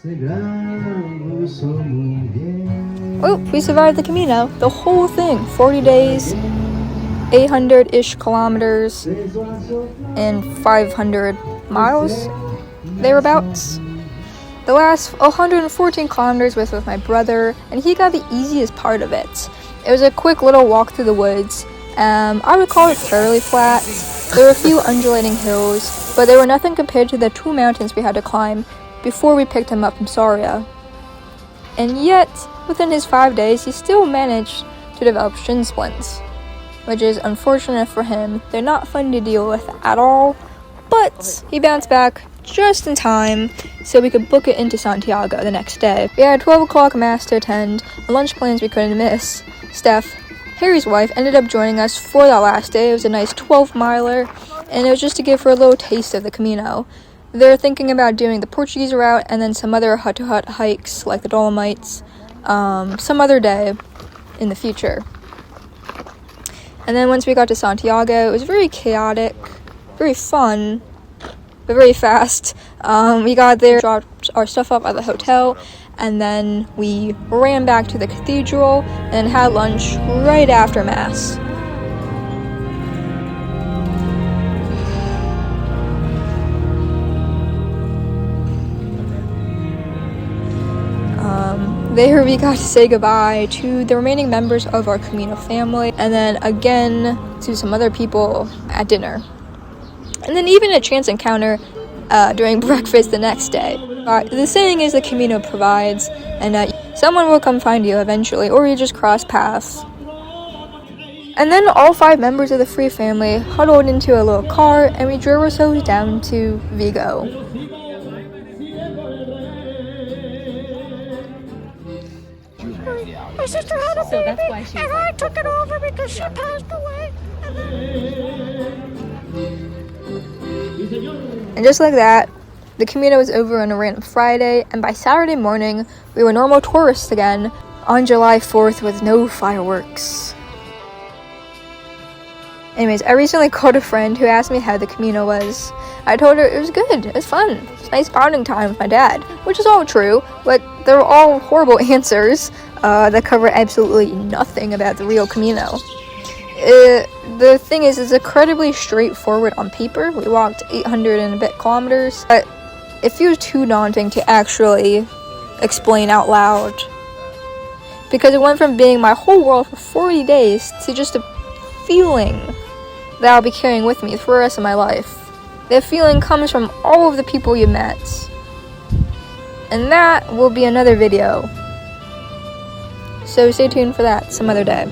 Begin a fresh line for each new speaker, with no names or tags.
Oh, we survived the Camino. The whole thing. 40 days, 800-ish kilometers, and 500 miles, thereabouts. The last 114 kilometers was with my brother, and he got the easiest part of it. It was a quick little walk through the woods. I would call it fairly flat. There were a few undulating hills, but they were nothing compared to the 2 mountains we had to climb before we picked him up from Soria. And yet, within his 5 days, he still managed to develop shin splints, which is unfortunate for him. They're not fun to deal with at all, but he bounced back just in time so we could book it into Santiago the next day. We had a 12 o'clock mass to attend, and lunch plans we couldn't miss. Steph, Harry's wife, ended up joining us for that last day. It was a nice 12-miler, and it was just to give her a little taste of the Camino. They're thinking about doing the Portuguese route and then some other hut-to-hut hikes like the Dolomites some other day in the future. And then once we got to Santiago, it was very chaotic, very fun, but very fast. We got there, dropped our stuff off at the hotel, and then we ran back to the cathedral and had lunch right after Mass. There we got to say goodbye to the remaining members of our Camino family, and then again to some other people at dinner. And then even a chance encounter during breakfast the next day. The saying is the Camino provides, and someone will come find you eventually, or you just cross paths. And then all 5 members of the Free family huddled into a little car, and we drove ourselves down to Vigo.
My sister had a baby, and I took it over because she passed away.
And just like that, the Camino was over on a random Friday, and by Saturday morning, we were normal tourists again on July 4th with no fireworks. Anyways, I recently called a friend who asked me how the Camino was. I told her it was good, it was fun, it's nice bonding time with my dad, which is all true, but they were all horrible answers that cover absolutely nothing about the real Camino. The thing is, it's incredibly straightforward on paper. We walked 800 and a bit kilometers, but it feels too daunting to actually explain out loud, because it went from being my whole world for 40 days to just a feeling that I'll be carrying with me for the rest of my life. That feeling comes from all of the people you met, and that will be another video, so stay tuned for that some other day.